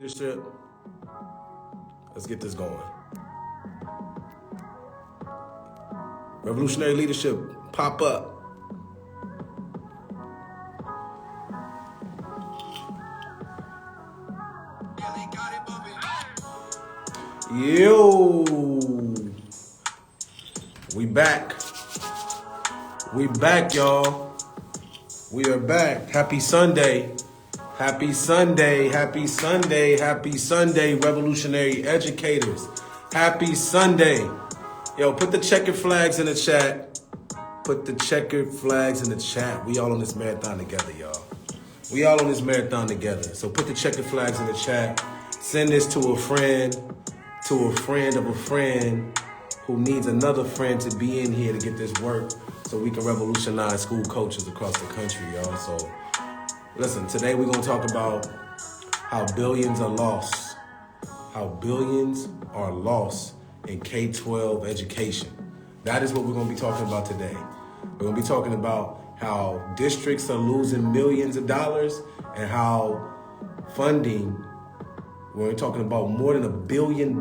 Leadership. Let's get this going. Revolutionary leadership, pop up. Yo, we back. We back, y'all. We are back. Happy Sunday. Happy Sunday, happy Sunday, happy Sunday, revolutionary educators. Happy Sunday. Yo, put the checkered flags in the chat. Put the checkered flags in the chat. We all on this marathon together, y'all. We all on this marathon together. So put the checkered flags in the chat. Send this to a friend of a friend who needs another friend to be in here to get this work so we can revolutionize school coaches across the country, y'all. So listen, today we're going to talk about how billions are lost. How billions are lost in K-12 education. That is what we're going to be talking about today. We're going to be talking about how districts are losing millions of dollars and how funding, we're talking about more than $1 billion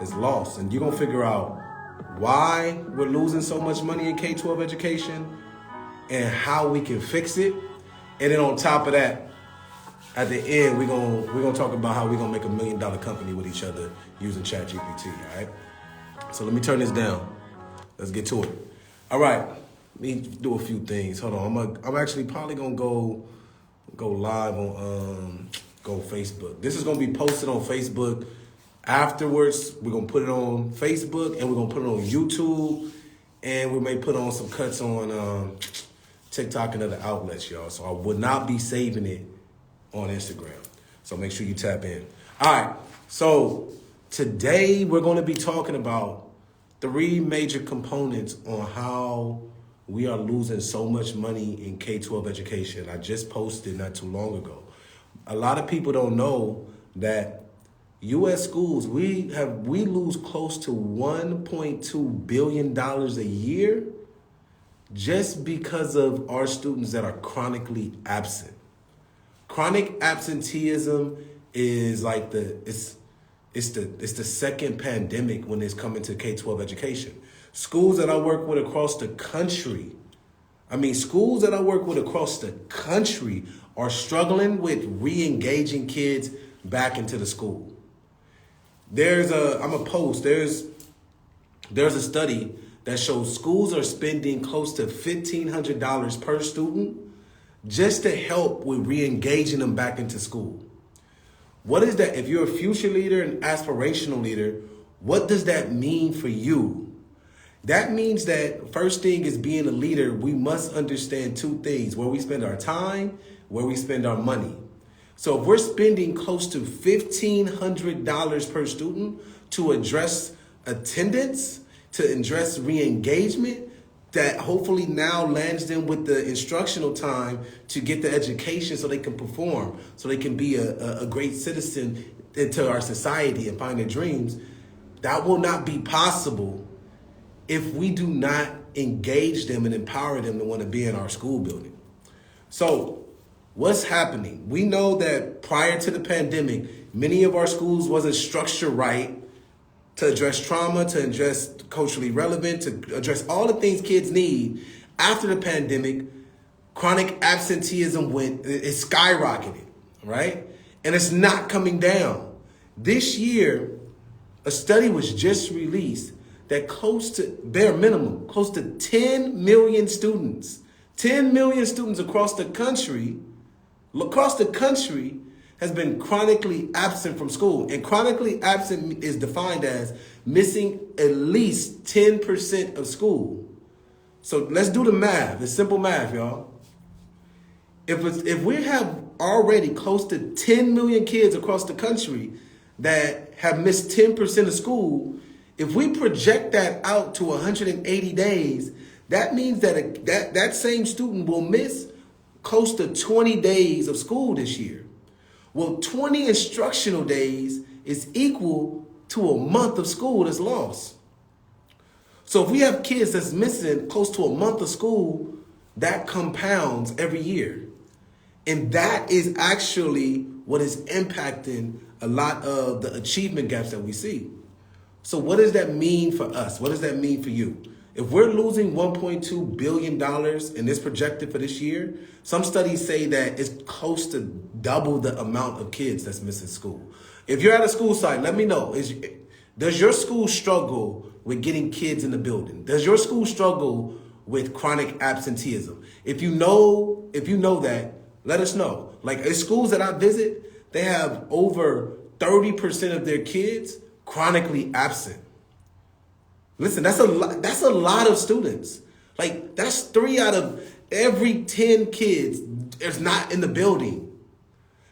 is lost. And you're going to figure out why we're losing so much money in K-12 education and how we can fix it. And then on top of that, at the end, we're gonna talk about how we're gonna make $1 million company with each other using ChatGPT, all right? So let me turn this down. Let's get to it. All right, let me do a few things. Hold on, I'm actually probably gonna go live on Facebook. This is gonna be posted on Facebook. Afterwards, we're gonna put it on Facebook and we're gonna put it on YouTube, and we may put on some cuts on TikTok and other outlets, y'all. So I would not be saving it on Instagram. So make sure you tap in. All right. So today we're going to be talking about 3 major components on how we are losing so much money in K-12 education. I just posted not too long ago. A lot of people don't know that U.S. schools, we lose close to $1.2 billion a year just because of our students that are chronically absent. Chronic absenteeism is like it's the second pandemic when it's coming to K-12 education. Schools that I work with across the country, are struggling with re-engaging kids back into the school. There's a study that shows schools are spending close to $1,500 per student just to help with re-engaging them back into school. What is that? If you're a future leader and aspirational leader, what does that mean for you? That means that first thing is being a leader, we must understand 2 things: where we spend our time, where we spend our money. So if we're spending close to $1,500 per student to address attendance, to address re-engagement, that hopefully now lands them with the instructional time to get the education so they can perform, so they can be a great citizen into our society and find their dreams. That will not be possible if we do not engage them and empower them to want to be in our school building. So what's happening? We know that prior to the pandemic, many of our schools wasn't structured right to address trauma, to address culturally relevant, to address all the things kids need. After the pandemic, chronic absenteeism it skyrocketed, right? And it's not coming down. This year, a study was just released that close to, bare minimum, close to 10 million students across the country has been chronically absent from school. And chronically absent is defined as missing at least 10% of school. So let's do the math. It's simple math, y'all. If we have already close to 10 million kids across the country that have missed 10% of school, if we project that out to 180 days, that means that that same student will miss close to 20 days of school this year. Well, 20 instructional days is equal to a month of school that's lost. So if we have kids that's missing close to a month of school, that compounds every year. And that is actually what is impacting a lot of the achievement gaps that we see. So what does that mean for us? What does that mean for you? If we're losing $1.2 billion and it's projected for this year, some studies say that it's close to double the amount of kids that's missing school. If you're at a school site, let me know. Does your school struggle with getting kids in the building? Does your school struggle with chronic absenteeism? If you know that, let us know. Like at schools that I visit, they have over 30% of their kids chronically absent. Listen, that's a lot of students. Like that's 3 out of every 10 kids is not in the building.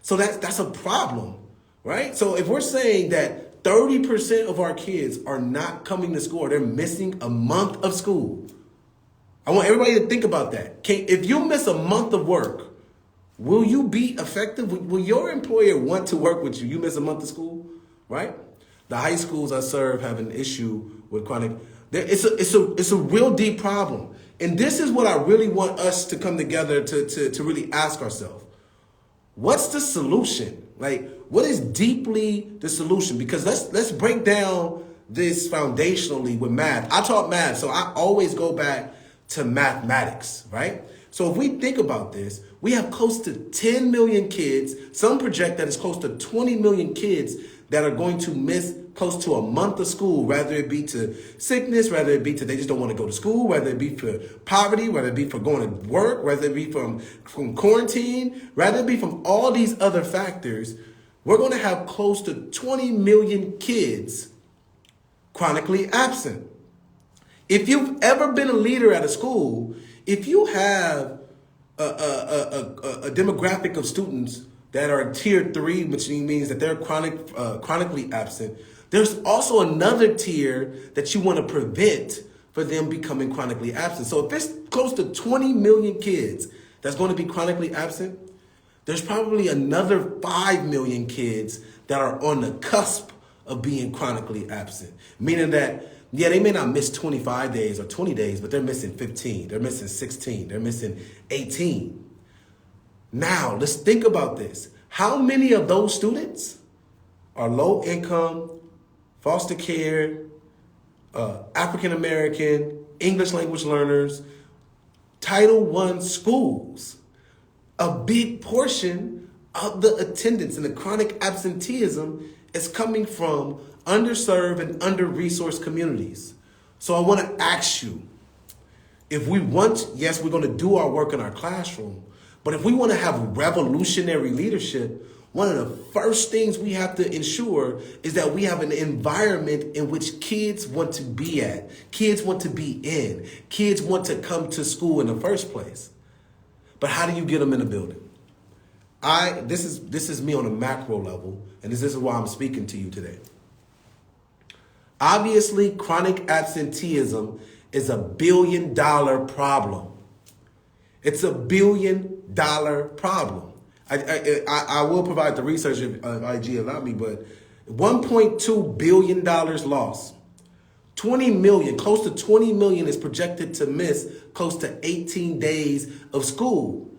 So that's a problem, right? So if we're saying that 30% of our kids are not coming to school, or they're missing a month of school, I want everybody to think about that. If you miss a month of work, will you be effective? Will your employer want to work with you? You miss a month of school, right? The high schools I serve have an issue with chronic. It's a real deep problem. And this is what I really want us to come together to really ask ourselves. What's the solution? Like, what is deeply the solution? Because let's break down this foundationally with math. I taught math, so I always go back to mathematics, right? So if we think about this, we have close to 10 million kids. Some project that it's close to 20 million kids that are going to miss close to a month of school, whether it be to sickness, whether it be to they just don't want to go to school, whether it be for poverty, whether it be for going to work, whether it be from quarantine, whether it be from all these other factors. We're going to have close to 20 million kids chronically absent. If you've ever been a leader at a school, if you have a demographic of students that are tier 3, which means that they're chronically absent, there's also another tier that you want to prevent for them becoming chronically absent. So if it's close to 20 million kids that's going to be chronically absent, there's probably another 5 million kids that are on the cusp of being chronically absent, meaning that yeah, they may not miss 25 days or 20 days, but they're missing 15, they're missing 16, they're missing 18. Now, let's think about this. How many of those students are low income, foster care, African American, English language learners, Title I schools? A big portion of the attendance and the chronic absenteeism is coming from underserved and under-resourced communities. So I want to ask you, if we want, yes, we're going to do our work in our classroom, but if we want to have revolutionary leadership, one of the first things we have to ensure is that we have an environment in which kids want to be at, kids want to be in, kids want to come to school in the first place. But how do you get them in the building? This is me on a macro level, and this is why I'm speaking to you today. Obviously, chronic absenteeism is $1 billion problem. It's $1 billion problem. I will provide the research if IG allow me, but $1.2 billion lost. 20 million, close to 20 million is projected to miss close to 18 days of school.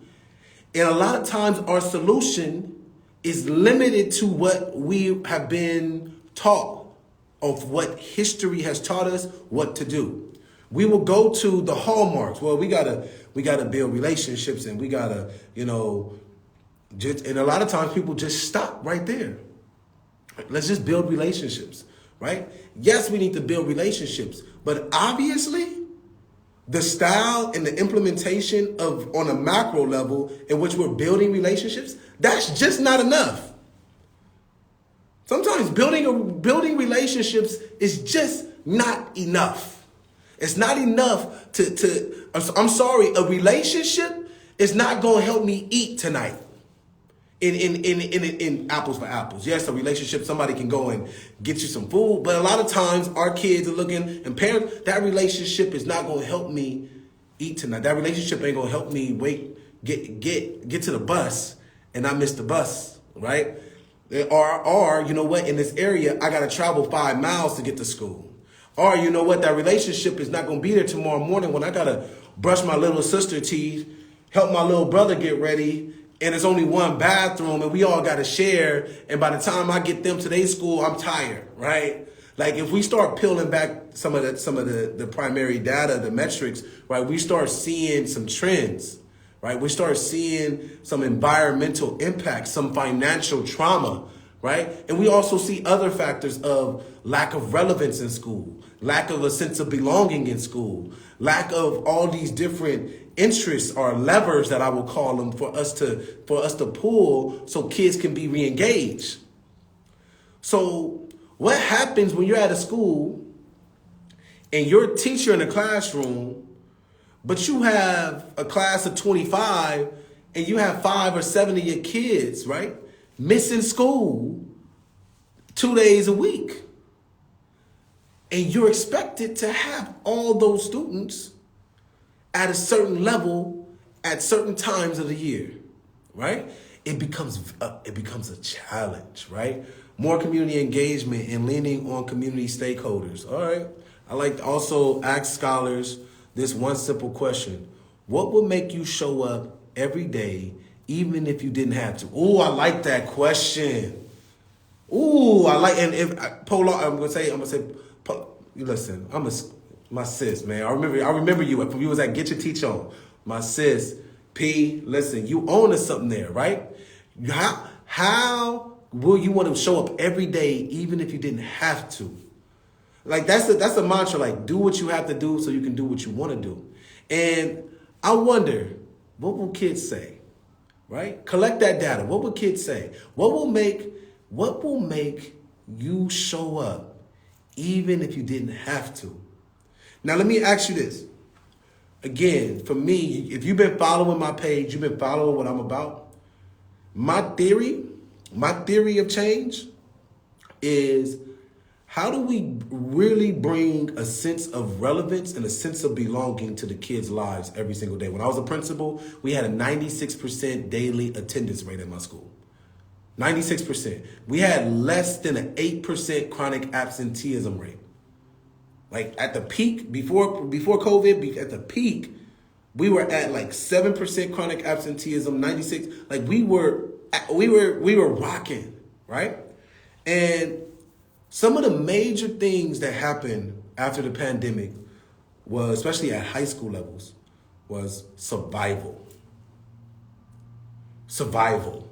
And a lot of times our solution is limited to what we have been taught, of what history has taught us what to do. We will go to the hallmarks. Well, we gotta build relationships, and we gotta, and a lot of times people just stop right there. Let's just build relationships, right? Yes, we need to build relationships, but obviously the style and the implementation of on a macro level in which we're building relationships, that's just not enough. Sometimes building relationships is just not enough. It's not enough I'm sorry, a relationship is not going to help me eat tonight. In apples for apples. Yes, a relationship, somebody can go and get you some food, but a lot of times our kids are looking, and parents, that relationship is not going to help me eat tonight. That relationship ain't going to help me get to the bus and not miss the bus, right? Or you know what, in this area, I got to travel 5 miles to get to school. Or you know what, that relationship is not going to be there tomorrow morning when I got to brush my little sister's teeth, help my little brother get ready, and it's only one bathroom and we all got to share. And by the time I get them to their school, I'm tired, right? Like if we start peeling back some of the primary data, the metrics, right, we start seeing some trends, right? We start seeing some environmental impacts, some financial trauma, right? And we also see other factors of lack of relevance in school, lack of a sense of belonging in school, lack of all these different interests or levers that I will call them for us to pull so kids can be re-engaged. So what happens when you're at a school and you're a teacher in a classroom, but you have a class of 25 and you have 5 or 7 of your kids, right, missing school 2 days a week. And you're expected to have all those students at a certain level at certain times of the year, right? It becomes a challenge, right? More community engagement and leaning on community stakeholders. All right. I like to also ask scholars this one simple question. What would make you show up every day even if you didn't have to? Ooh, I like that question. Ooh, I like, and if Polar, I'm gonna say, listen, my sis, man. I remember you when you was at Get Your Teach On. My sis, P, listen, you own something there, right? How will you want to show up every day even if you didn't have to? Like that's a mantra, like do what you have to do so you can do what you want to do. And I wonder, what will kids say? Right? Collect that data. What will kids say? What will make you show up even if you didn't have to? Now let me ask you this. Again, for me, if you've been following my page, you've been following what I'm about. My theory of change is, how do we really bring a sense of relevance and a sense of belonging to the kids' lives every single day? When I was a principal, we had a 96% daily attendance rate at my school. 96%. We had less than an 8% chronic absenteeism rate. Like at the peak, before COVID, at the peak, we were at like 7% chronic absenteeism, 96. Like we were rocking, right? And some of the major things that happened after the pandemic was, especially at high school levels, was survival. Survival.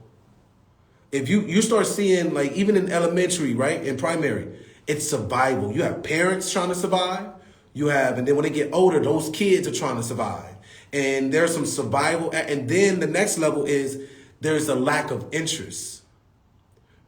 If you start seeing, like, even in elementary, right, in primary, it's survival. You have parents trying to survive. And then when they get older, those kids are trying to survive. And there's some survival. And then the next level is there's a lack of interest,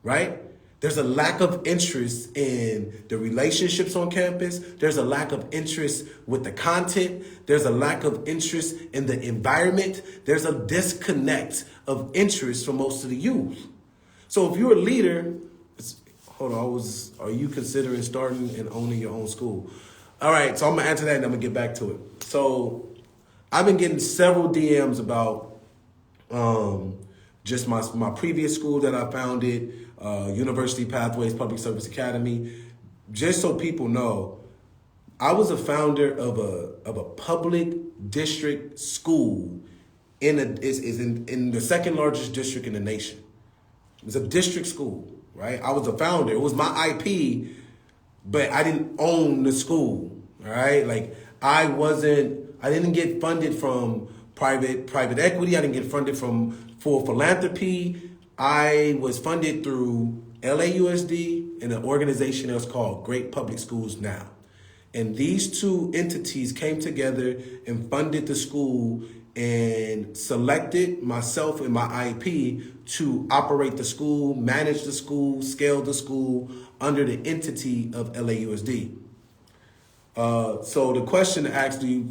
right? There's a lack of interest in the relationships on campus. There's a lack of interest with the content. There's a lack of interest in the environment. There's a disconnect of interest for most of the youth. So if you're a leader, are you considering starting and owning your own school? All right, so I'm gonna answer that and I'm gonna get back to it. So I've been getting several DMs about just my previous school that I founded, University Pathways Public Service Academy. Just so people know, I was a founder of a public district school in the second largest district in the nation. It was a district school, right? I was a founder. It was my IP, but I didn't own the school, all right? Like I didn't get funded from private equity. I didn't get funded for philanthropy. I was funded through LAUSD and an organization that was called Great Public Schools Now. And these two entities came together and funded the school and selected myself and my IP to operate the school, manage the school, scale the school under the entity of LAUSD. So the question actually,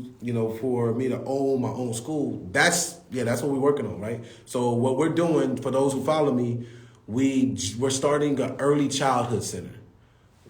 for me to own my own school, that's what we're working on, right? So what we're doing, for those who follow me, we're starting an early childhood center.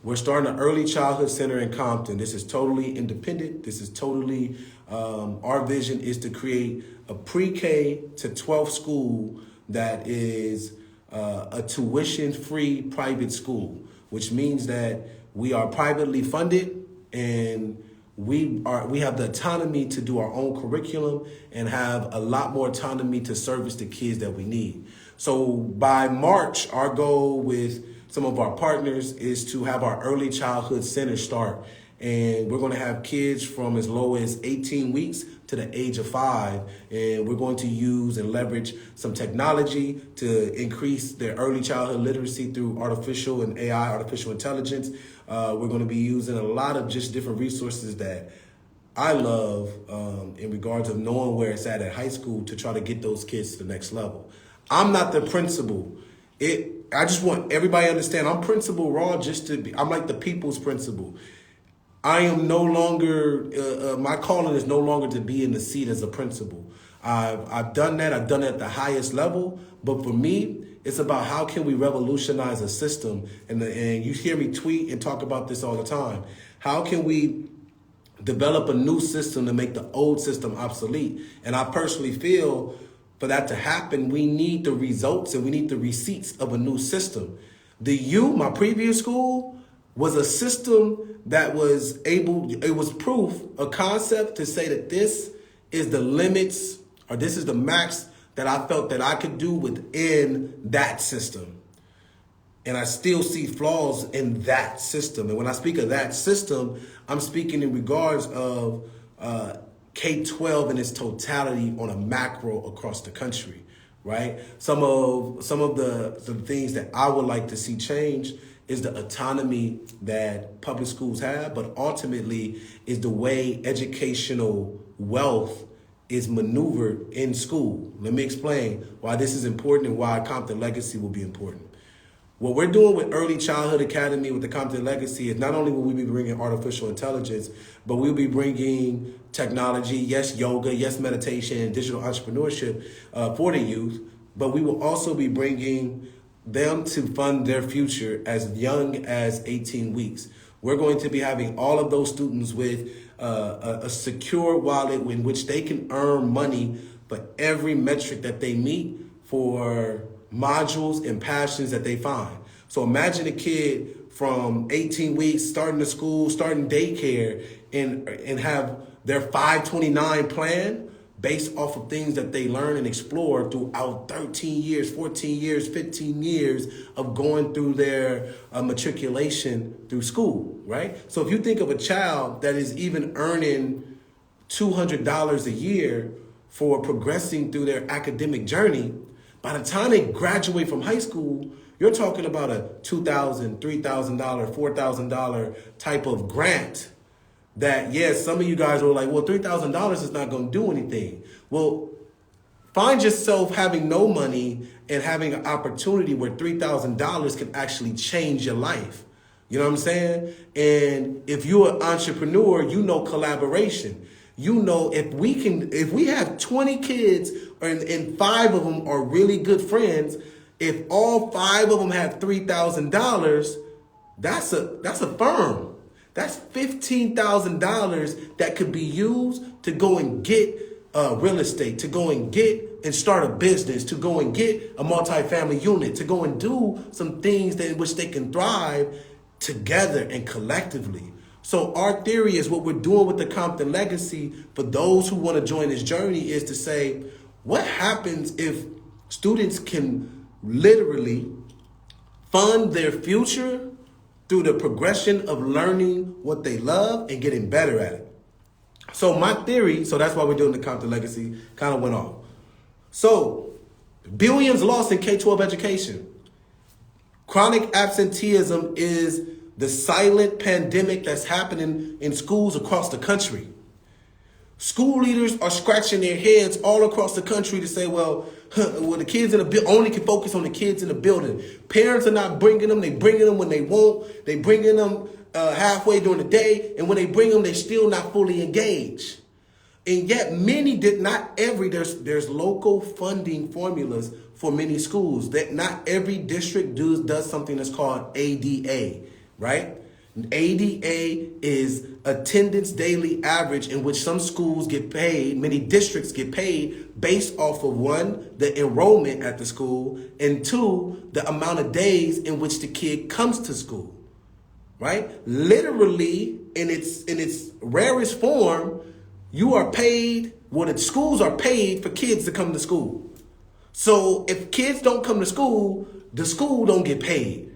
We're starting an early childhood center in Compton. This is totally independent. This is totally, our vision is to create a pre-K to 12 school that is a tuition-free private school, which means that we are privately funded and we have the autonomy to do our own curriculum and have a lot more autonomy to service the kids that we need. So by March, our goal with some of our partners is to have our early childhood center start. And we're going to have kids from as low as 18 weeks to the age of 5. And we're going to use and leverage some technology to increase their early childhood literacy through artificial and AI, artificial intelligence. We're going to be using a lot of just different resources that I love in regards of knowing where it's at high school to try to get those kids to the next level. I'm not the principal. I just want everybody to understand I'm Principal Rahh I'm like the people's principal. I am no longer, my calling is no longer to be in the seat as a principal. I've done that. I've done it at the highest level. But for me, it's about how can we revolutionize a system? And you hear me tweet and talk about this all the time. How can we develop a new system to make the old system obsolete? And I personally feel for that to happen, we need the results and we need the receipts of a new system. My previous school, was a system that was it was proof, a concept to say that this is the limits or this is the max that I felt that I could do within that system. And I still see flaws in that system. And when I speak of that system, I'm speaking in regards of K-12 in its totality on a macro across the country, right? Some of the things that I would like to see change is the autonomy that public schools have, but ultimately is the way educational wealth is maneuvered in school. Let me explain why this is important and why Compton Legacy will be important. What we're doing with Early Childhood Academy with the Compton Legacy is not only will we be bringing artificial intelligence, but we'll be bringing technology, yes, yoga, yes, meditation, digital entrepreneurship for the youth, but we will also be bringing them to fund their future as young as 18 weeks. We're going to be having all of those students with a secure wallet in which they can earn money for every metric that they meet for modules and passions that they find. So imagine a kid from 18 weeks starting the school, starting daycare, and have their 529 plan based off of things that they learn and explore throughout 13 years, 14 years, 15 years of going through their matriculation through school, right? So if you think of a child that is even earning $200 a year for progressing through their academic journey, by the time they graduate from high school, you're talking about a $2,000, $3,000, $4,000 type of grant that, yes, some of you guys are like, well, $3,000 is not going to do anything. Well, find yourself having no money and having an opportunity where $3,000 can actually change your life. You know what I'm saying? And if you're an entrepreneur, you know collaboration. You know, if we have 20 kids and 5 of them are really good friends, if all 5 of them have $3,000, that's a firm. That's $15,000 that could be used to go and get real estate, to go and get and start a business, to go and get a multifamily unit, to go and do some things in which they can thrive together and collectively. So our theory is what we're doing with the Compton Legacy for those who want to join this journey is to say, what happens if students can literally fund their future through the progression of learning what they love and getting better at it? So my theory, so that's why we're doing the Compton Legacy, kind of went off. So billions lost in K-12 education. Chronic absenteeism is the silent pandemic that's happening in schools across the country. School leaders are scratching their heads all across the country to say, well, the kids in the building only can focus on the kids in the building. Parents are not bringing them. They bring them when they want. They bringing them halfway during the day. And when they bring them, they're still not fully engaged. And yet many did not there's local funding formulas for many schools that not every district does something that's called ADA, right? ADA is attendance daily average in which some schools get paid, many districts get paid based off of 1, the enrollment at the school, and 2, the amount of days in which the kid comes to school, right? Literally, in its rarest form, you are paid, well, the schools are paid for kids to come to school. So if kids don't come to school, the school don't get paid.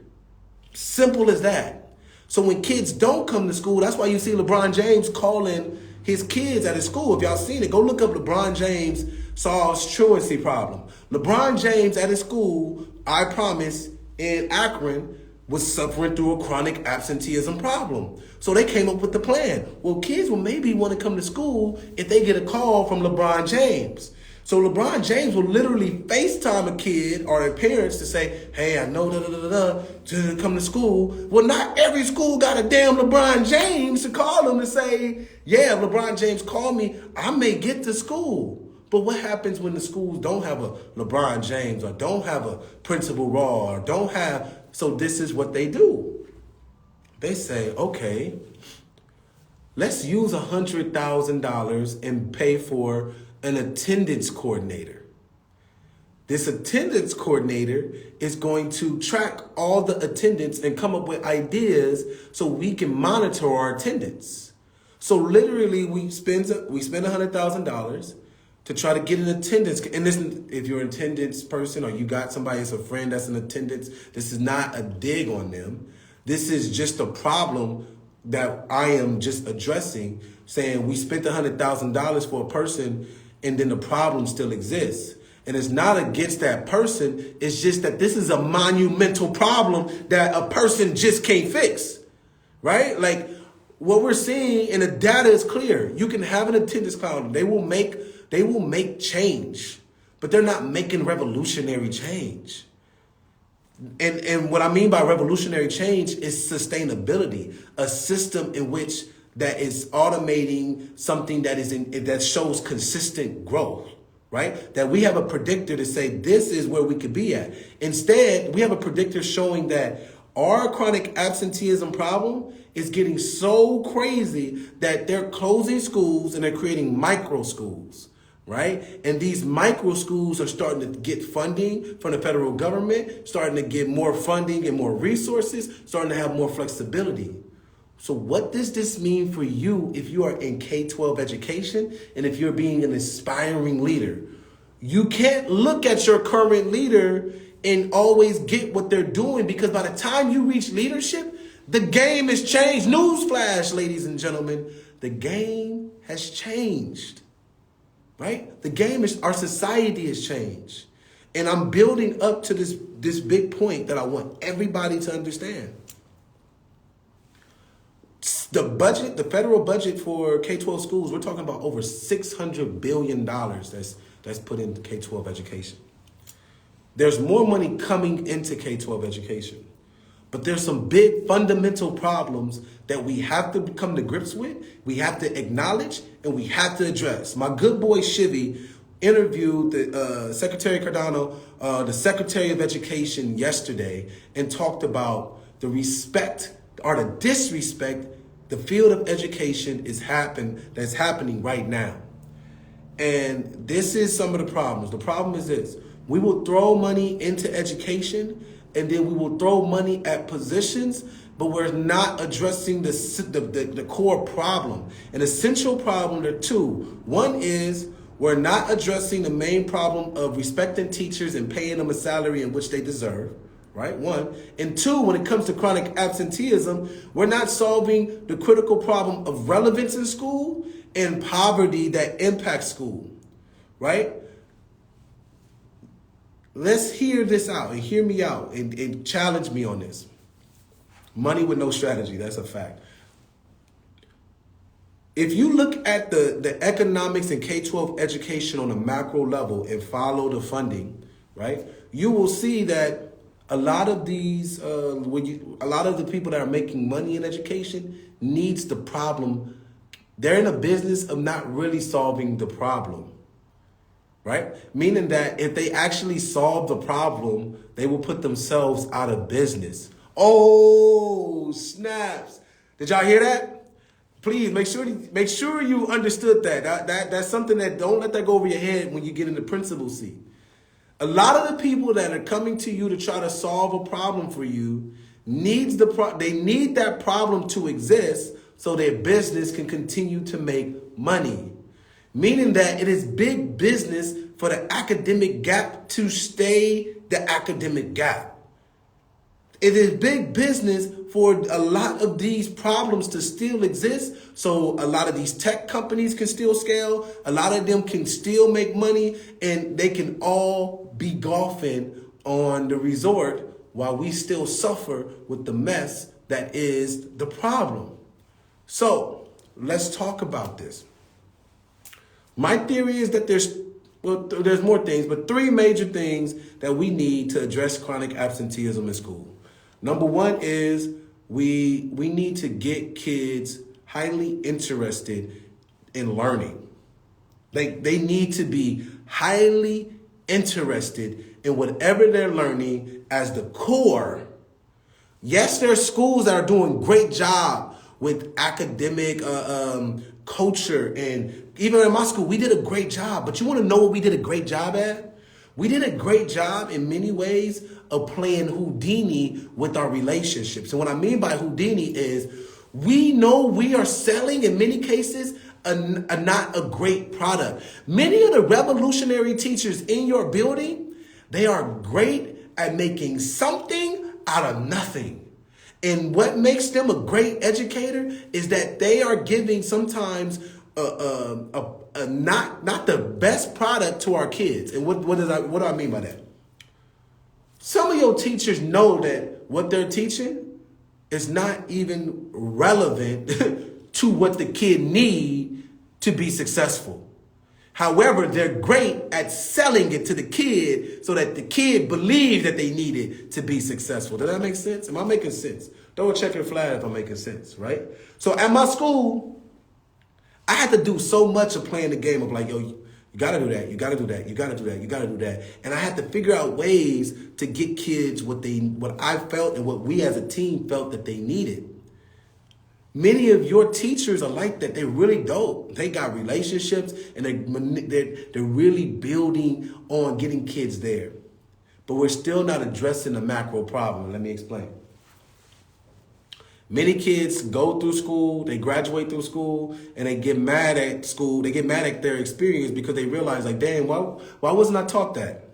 Simple as that. So when kids don't come to school, that's why you see LeBron James calling his kids at his school. If y'all seen it, go look up LeBron James solves truancy problem. LeBron James at his school, I promise, in Akron, was suffering through a chronic absenteeism problem. So they came up with the plan. Well, kids will maybe want to come to school if they get a call from LeBron James. So LeBron James will literally FaceTime a kid or their parents to say, hey, I know to come to school. Well, not every school got a damn LeBron James to call them to say, yeah, if LeBron James called me, I may get to school. But what happens when the schools don't have a LeBron James or don't have a Principal Rahh or don't have, so this is what they do. They say, okay, let's use $100,000 and pay for an attendance coordinator. This attendance coordinator is going to track all the attendance and come up with ideas so we can monitor our attendance. So literally we spend $100,000 to try to get an attendance. And this, if you're an attendance person or you got somebody that's a friend that's in attendance, this is not a dig on them. This is just a problem that I am just addressing, saying we spent $100,000 for a person and then the problem still exists. And it's not against that person. It's just that this is a monumental problem that a person just can't fix, right? Like what we're seeing, and the data is clear. You can have an attendance cloud. They will make change, but they're not making revolutionary change. And what I mean by revolutionary change is sustainability, a system in which that is automating something that shows consistent growth, right? That we have a predictor to say this is where we could be at. Instead, we have a predictor showing that our chronic absenteeism problem is getting so crazy that they're closing schools and they're creating micro schools. Right? And these micro schools are starting to get funding from the federal government, starting to get more funding and more resources, starting to have more flexibility. So what does this mean for you if you are in K-12 education and if you're being an aspiring leader? You can't look at your current leader and always get what they're doing, because by the time you reach leadership, the game has changed. Newsflash, ladies and gentlemen, the game has changed. Right? The game is, our society has changed. And I'm building up to this big point that I want everybody to understand. The federal budget for K-12 schools, we're talking about over $600 billion that's put into K-12 education. There's more money coming into K-12 education. But there's some big fundamental problems that we have to come to grips with, we have to acknowledge, and we have to address. My good boy Shivy interviewed the Secretary Cardano, the Secretary of Education yesterday, and talked about the respect or the disrespect the field of education that's happening right now. And this is some of the problems. The problem is this: we will throw money into education, and then we will throw money at positions, but we're not addressing the core problem. An essential problem, there are two. One is we're not addressing the main problem of respecting teachers and paying them a salary in which they deserve, right? One. And two, when it comes to chronic absenteeism, we're not solving the critical problem of relevance in school and poverty that impacts school, right? Let's hear this out and hear me out and challenge me on this. Money with no strategy, that's a fact. If you look at the economics in K-12 education on a macro level and follow the funding, right, you will see that a lot of these, a lot of the people that are making money in education needs the problem. They're in a business of not really solving the problem. Right? Meaning that if they actually solve the problem, they will put themselves out of business. Oh, snaps. Did y'all hear that? Please make sure you understood that. That's something that, don't let that go over your head when you get in the principal seat. A lot of the people that are coming to you to try to solve a problem for you they need that problem to exist so their business can continue to make money. Meaning that it is big business for the academic gap to stay the academic gap. It is big business for a lot of these problems to still exist. So a lot of these tech companies can still scale. A lot of them can still make money, and they can all be golfing on the resort while we still suffer with the mess that is the problem. So let's talk about this. My theory is that there's more things, but three major things that we need to address chronic absenteeism in school. Number one is we need to get kids highly interested in learning. They need to be highly interested in whatever they're learning as the core. Yes, there are schools that are doing a great job with academic culture, and even in my school, we did a great job. But you want to know what we did a great job at? We did a great job in many ways of playing Houdini with our relationships. And what I mean by Houdini is we know we are selling, in many cases, not a great product. Many of the revolutionary teachers in your building, they are great at making something out of nothing. And what makes them a great educator is that they are giving sometimes not the best product to our kids. And what do I mean by that? Some of your teachers know that what they're teaching is not even relevant to what the kid need to be successful. However, they're great at selling it to the kid so that the kid believes that they need it to be successful. Does that make sense? Am I making sense? Throw a checkered flag if I'm making sense, right? So at my school, I had to do so much of playing the game of like, yo, you gotta do that, you gotta do that, you gotta do that, you gotta do that. And I had to figure out ways to get kids what I felt and what we as a team felt that they needed. Many of your teachers are like that. They're really dope. They got relationships, and they're really building on getting kids there. But we're still not addressing the macro problem. Let me explain. Many kids go through school, they graduate through school, and they get mad at school. They get mad at their experience because they realize, like, damn, why wasn't I taught that?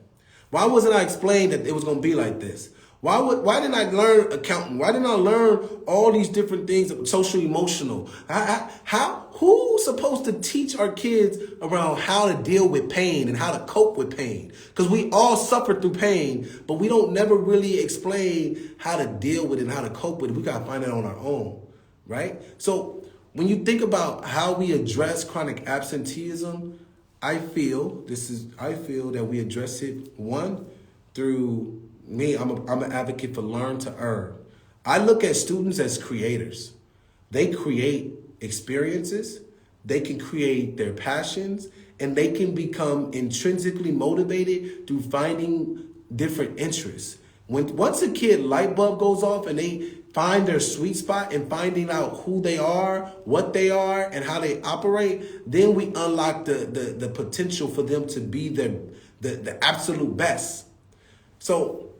Why wasn't I explained that it was going to be like this? Why didn't I learn accounting? Why didn't I learn all these different things, social, emotional? Who's supposed to teach our kids around how to deal with pain and how to cope with pain? Because we all suffer through pain, but we don't never really explain how to deal with it and how to cope with it. We got to find it on our own, right? So when you think about how we address chronic absenteeism, I feel that we address it, one, through me. I'm an advocate for learn to earn. I look at students as creators. They create experiences, they can create their passions, and they can become intrinsically motivated through finding different interests. Once a kid light bulb goes off and they find their sweet spot and finding out who they are, what they are, and how they operate, then we unlock the potential for them to be the absolute best. So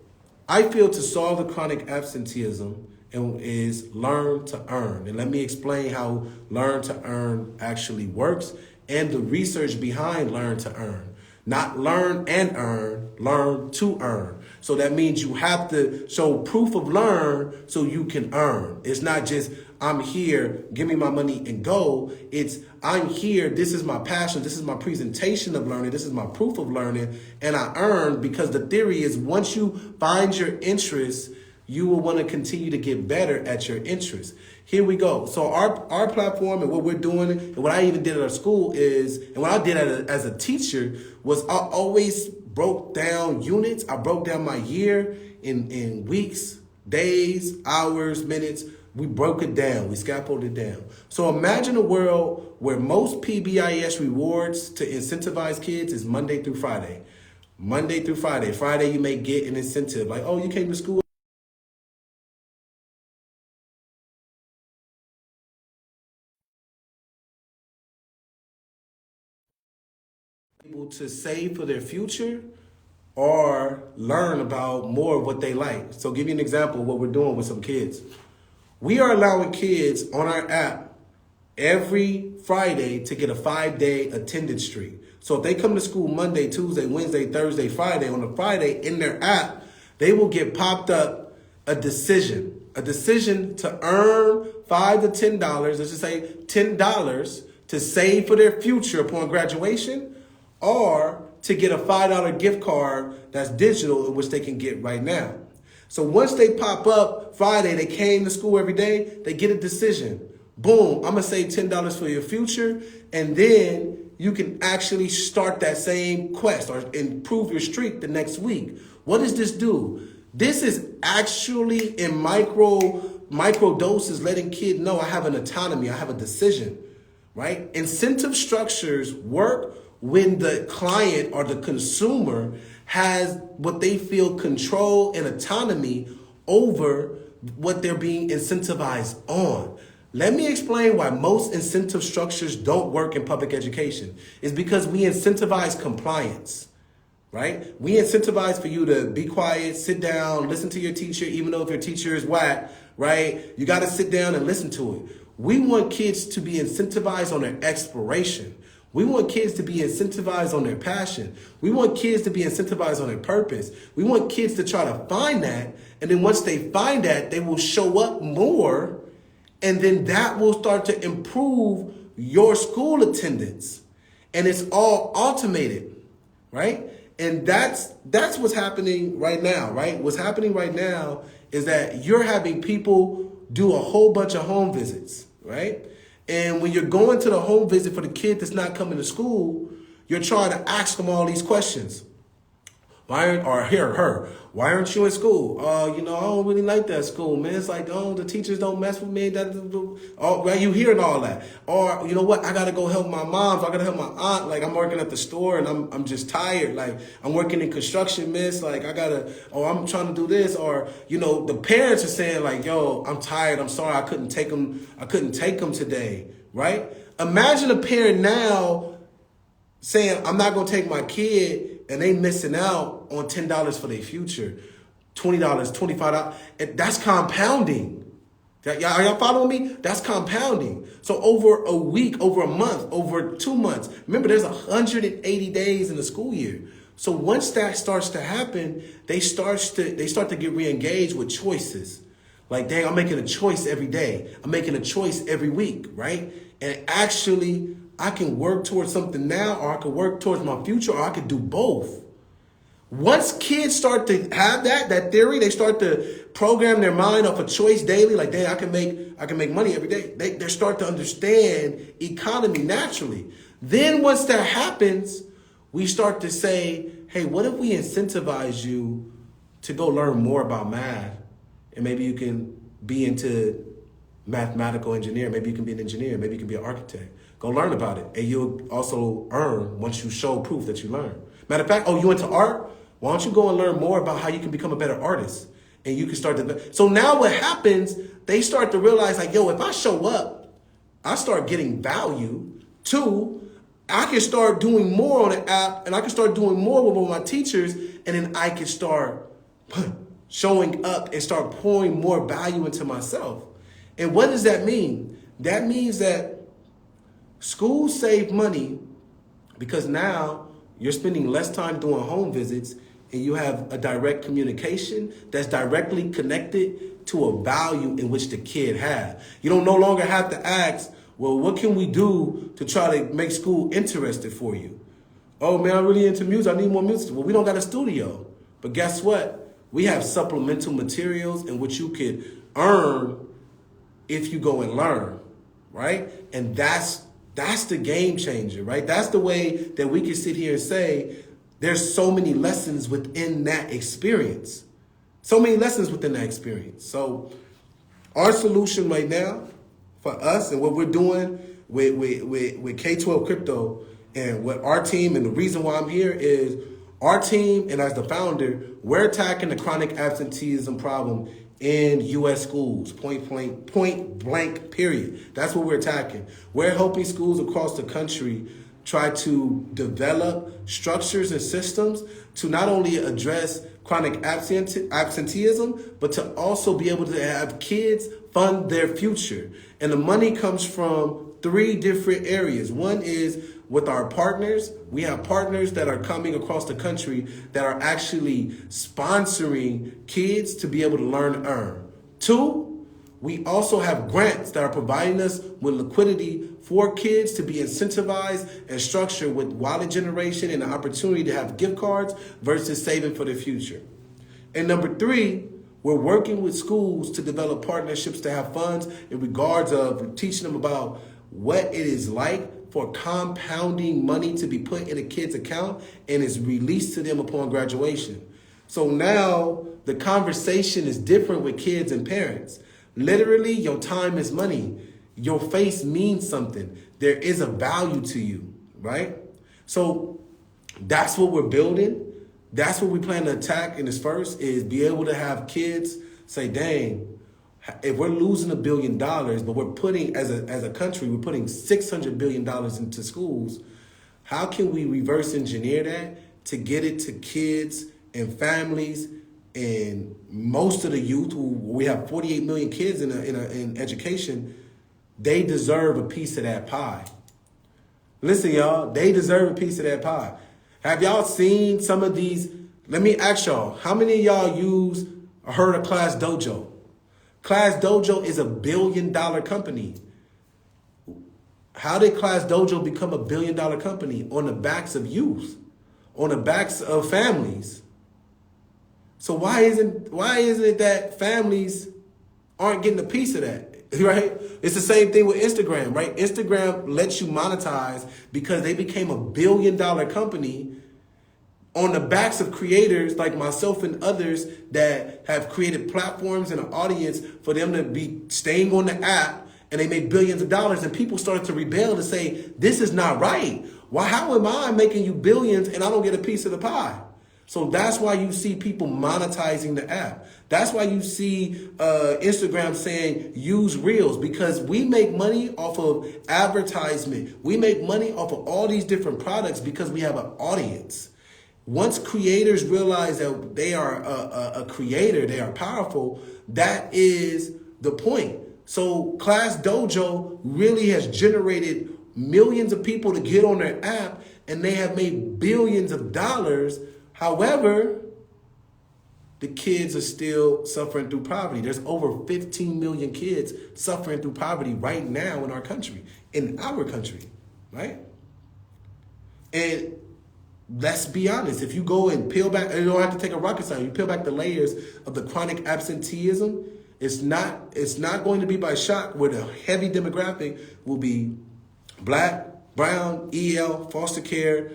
I feel to solve the chronic absenteeism is learn to earn. And let me explain how learn to earn actually works and the research behind learn to earn. Not learn and earn, learn to earn. So that means you have to show proof of learn so you can earn. It's not just, I'm here, give me my money and go. It's, I'm here, this is my passion, this is my presentation of learning, this is my proof of learning, and I earn, because the theory is once you find your interest, you will want to continue to get better at your interest. Here we go. So our platform and what we're doing, and what I even did at our school is, and what I did as a teacher was I always broke down units. I broke down my year in weeks, days, hours, minutes. We broke it down. We scaffolded it down. So imagine a world where most PBIS rewards to incentivize kids is Monday through Friday. Monday through Friday. Friday you may get an incentive like, oh, you came to school able to save for their future or learn about more of what they like. So give you an example of what we're doing with some kids. We are allowing kids on our app every Friday to get a 5-day attendance streak. So if they come to school Monday, Tuesday, Wednesday, Thursday, Friday, on a Friday in their app, they will get popped up a decision to earn $5 to $10, let's just say $10 to save for their future upon graduation, or to get a $5 gift card that's digital, in which they can get right now. So once they pop up Friday, they came to school every day, they get a decision. Boom, I'm gonna save $10 for your future, and then you can actually start that same quest or improve your streak the next week. What does this do? This is actually in micro doses letting kids know I have an autonomy, I have a decision, right? Incentive structures work when the client or the consumer has what they feel control and autonomy over what they're being incentivized on. Let me explain why most incentive structures don't work in public education. It's because we incentivize compliance, right? We incentivize for you to be quiet, sit down, listen to your teacher, even though if your teacher is whack, right? You got to sit down and listen to it. We want kids to be incentivized on their exploration. We want kids to be incentivized on their passion. We want kids to be incentivized on their purpose. We want kids to try to find that. And then once they find that, they will show up more. And then that will start to improve your school attendance. And it's all automated, right? And that's what's happening right now, right? What's happening right now is that you're having people do a whole bunch of home visits, right? And when you're going to the home visit for the kid that's not coming to school, you're trying to ask them all these questions. Why aren't you in school? I don't really like that school, man. It's like, the teachers don't mess with me. Right, you hearing all that. Or, you know what? I got to go help my mom. I got to help my aunt. Like, I'm working at the store and I'm just tired. Like, I'm working in construction, miss. Like, I'm trying to do this. Or, the parents are saying like, yo, I'm tired. I'm sorry. I couldn't take them today. Right? Imagine a parent now saying, I'm not going to take my kid, and they missing out on $10 for their future, $20, $25. And that's compounding. Are y'all following me? That's compounding. So over a week, over a month, over 2 months. Remember, there's 180 days in the school year. So once that starts to happen, they start to get re-engaged with choices. Like, dang, I'm making a choice every day. I'm making a choice every week, right? And actually, I can work towards something now, or I can work towards my future, or I could do both. Once kids start to have that theory, they start to program their mind off a choice daily. Like, dang, I can make money every day. They start to understand economy naturally. Then once that happens, we start to say, hey, what if we incentivize you to go learn more about math? And maybe you can be into mathematical engineer. Maybe you can be an engineer. Maybe you can be an architect. Go learn about it. And you'll also earn once you show proof that you learn. Matter of fact, you into art? Why don't you go and learn more about how you can become a better artist? And you can start to... So now what happens, they start to realize like, yo, if I show up, I start getting value. 2, I can start doing more on the app, and I can start doing more with my teachers, and then I can start showing up and start pouring more value into myself. And what does that mean? That means that schools save money because now you're spending less time doing home visits, and you have a direct communication that's directly connected to a value in which the kid has. You don't no longer have to ask, well, what can we do to try to make school interested for you? Oh man, I'm really into music. I need more music. Well, we don't got a studio. But guess what? We have supplemental materials in which you could earn if you go and learn, right? And that's the game changer, right? That's the way that we can sit here and say, there's so many lessons within that experience. So many lessons within that experience. So our solution right now for us and what we're doing with K-12 crypto and what our team, and the reason why I'm here is our team, and as the founder, we're attacking the chronic absenteeism problem in U.S. schools, point blank, period. That's what we're attacking. We're helping schools across the country try to develop structures and systems to not only address chronic absenteeism, but to also be able to have kids fund their future. And the money comes from three different areas. One is with our partners. We have partners that are coming across the country that are actually sponsoring kids to be able to learn and earn. Two, we also have grants that are providing us with liquidity for kids to be incentivized and structured with wallet generation and the opportunity to have gift cards versus saving for the future. And number three, we're working with schools to develop partnerships to have funds in regards of teaching them about what it is like for compounding money to be put in a kid's account and is released to them upon graduation. So now the conversation is different with kids and parents. Literally, your time is money. Your face means something. There is a value to you, right? So that's what we're building. That's what we plan to attack in this first, is be able to have kids say, dang, if we're losing $1 billion, but we're putting, as a country, we're putting $600 billion into schools, how can we reverse engineer that to get it to kids and families and most of the youth, who we have 48 million kids in education, they deserve a piece of that pie. Listen, y'all, they deserve a piece of that pie. Have y'all seen some of these? Let me ask y'all, how many of y'all use or heard of Class Dojo? Class Dojo is $1 billion company. How did Class Dojo become $1 billion company? On the backs of youth, on the backs of families. So why isn't it that families aren't getting a piece of that? Right? It's the same thing with Instagram, right? Instagram lets you monetize because they became $1 billion company on the backs of creators like myself and others that have created platforms and an audience for them to be staying on the app, and they make billions of dollars, and people started to rebel to say, this is not right. Why? How am I making you billions and I don't get a piece of the pie? So that's why you see people monetizing the app. That's why you see Instagram saying use Reels, because we make money off of advertisement. We make money off of all these different products because we have an audience. Once creators realize that they are a creator, they are powerful, that is the point. So Class Dojo really has generated millions of people to get on their app, and they have made billions of dollars. However, the kids are still suffering through poverty. There's over 15 million kids suffering through poverty right now in our country, right? And let's be honest, if you go and peel back, you don't have to take a rocket science, you peel back the layers of the chronic absenteeism, it's not going to be by shock where the heavy demographic will be Black, brown, EL, foster care,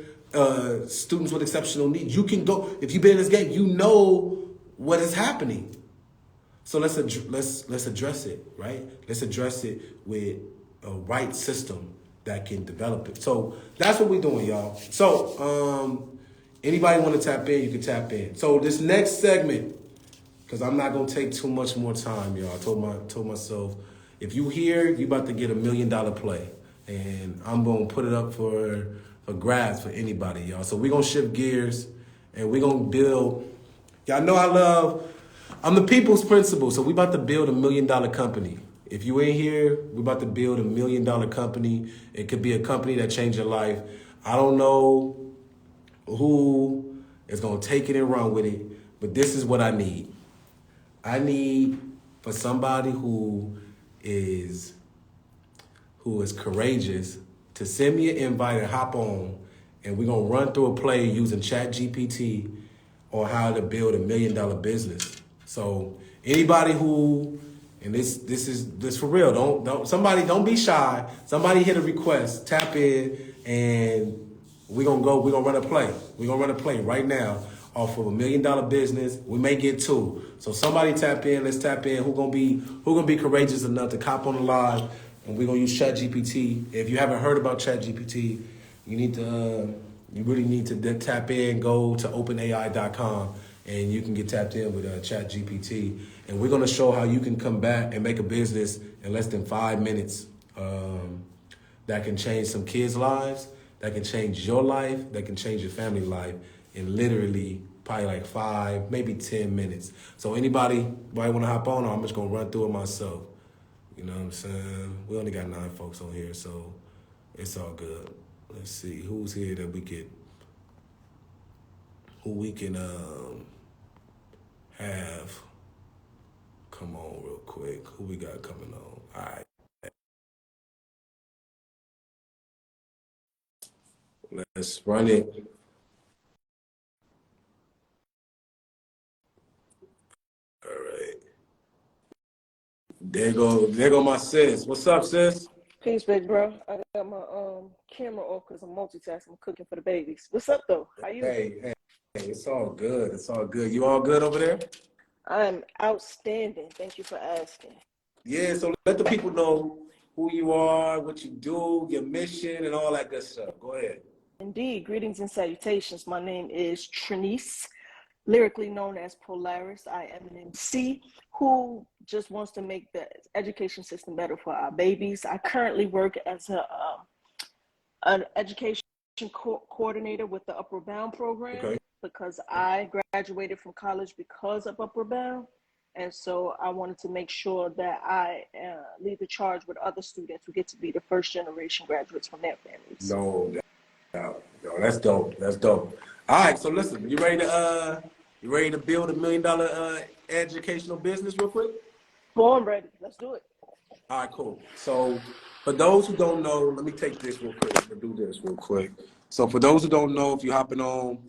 students with exceptional needs. You can go, if you've been in this game, you know what is happening. So let's address it, right? Let's address it with a right system that can develop it. So that's what we're doing, y'all. So anybody want to tap in, you can tap in. So this next segment, because I'm not gonna take too much more time, y'all. I told myself, if you here, you about to get $1 million play, and I'm gonna put it up for grabs for anybody, y'all. So we're gonna shift gears and we're gonna build. Y'all know I'm the people's principal, so we about to build $1 million company. If you ain't here, we about to build $1 million company. It could be a company that changed your life. I don't know who is gonna take it and run with it, but this is what I need. I need for somebody who is courageous to send me an invite and hop on, and we're gonna run through a play using ChatGPT on how to build $1 million business. So anybody who, and this for real, don't be shy. Somebody hit a request, tap in, and we're gonna run a play. We're gonna run a play right now off of $1 million business. We may get two. So somebody tap in, let's tap in. Who gonna be courageous enough to cop on the live, and we're gonna use ChatGPT. If you haven't heard about ChatGPT, you really need to tap in, go to openai.com, and you can get tapped in with ChatGPT. And we're gonna show how you can come back and make a business in less than 5 minutes that can change some kids' lives, that can change your life, that can change your family life in literally probably like 5, maybe 10 minutes. So anybody wanna hop on, or I'm just gonna run through it myself. You know what I'm saying? We only got 9 folks on here, so it's all good. Let's see who's here that who we can have. Come on, real quick. Who we got coming on? All right, let's run it. All right. There go my sis. What's up, sis? Peace, big bro. I got my camera off because I'm multitasking. I'm cooking for the babies. What's up, though? How you? Hey, it's all good. It's all good. You all good over there? I'm outstanding. Thank you for asking. Yeah, so let the people know who you are, what you do, your mission, and all that good stuff. Go ahead. Indeed, greetings and salutations. My name is Trinice, lyrically known as Polaris. I am an MC who just wants to make the education system better for our babies. I currently work as an education coordinator with the Upward Bound program Okay. because I graduated from college because of Upward Bound. And so I wanted to make sure that I lead the charge with other students who get to be the first generation graduates from their families. No doubt. No, that's dope. That's dope. All right, so listen, you ready to build $1 million educational business real quick? Born ready. Let's do it. All right, cool. So for those who don't know, let me take this real quick. I'm gonna do this real quick. So for those who don't know, if you're hopping on,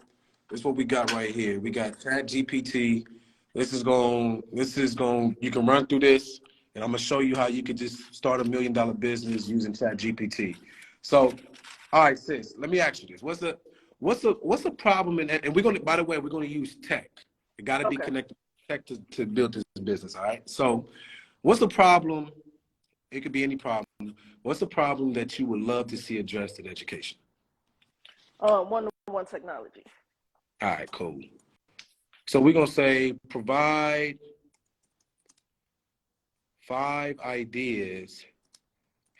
this is what we got right here. We got Chat GPT. You can run through this, and I'm gonna show you how you could just start $1 million business using Chat GPT. So, all right, sis, let me ask you this. What's the problem and we're gonna, by the way, we're gonna use tech. It gotta be Okay. connected to tech to build this business, all right? So what's the problem? It could be any problem. What's the problem that you would love to see addressed in education? One-to-one technology. All right, cool. So we're gonna say provide 5 ideas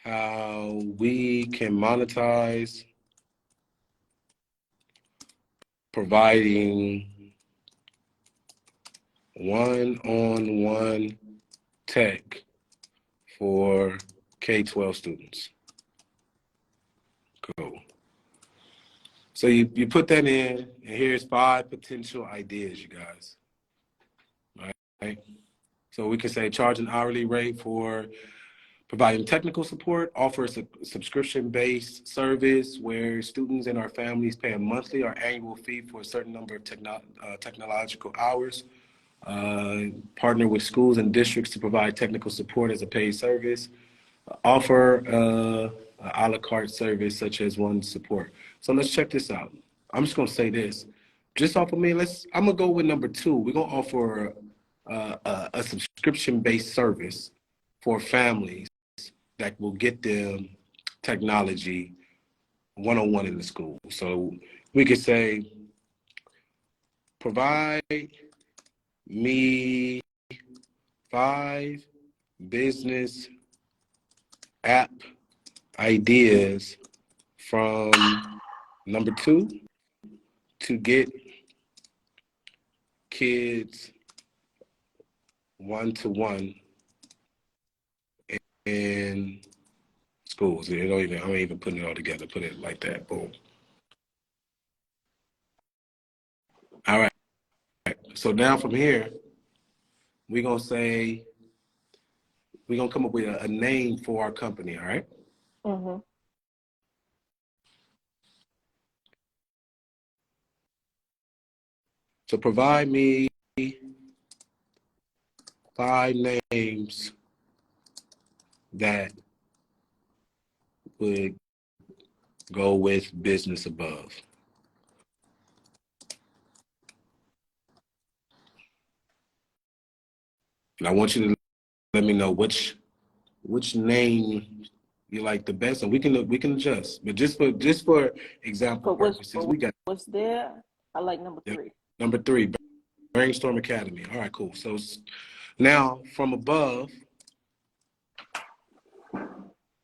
how we can monetize providing one-on-one tech for K-12 students. Cool. So you put that in, and here's 5 potential ideas, you guys. All right. So we can say charge an hourly rate for providing technical support, offer a subscription-based service where students and our families pay a monthly or annual fee for a certain number of technological hours. Partner with schools and districts to provide technical support as a paid service. Offer a la carte service such as one support. So let's check this out. I'm just gonna say this. Just off of me, I'm gonna go with number 2. We're gonna offer a subscription-based service for families that will get them technology one-on-one in the school. So we could say, provide me 5 business app ideas from number 2 to get kids one-to-one in schools. I'm even putting it all together, put it like that, boom. All right, so now from here, we're gonna come up with a name for our company, all right? Mm-hmm. So provide me 5 names that would go with business above. And I want you to let me know which name you like the best, and we can adjust. But just for example But purposes, we got what's there? I like number 3. number 3, Brainstorm Academy. All right, cool. So now from above,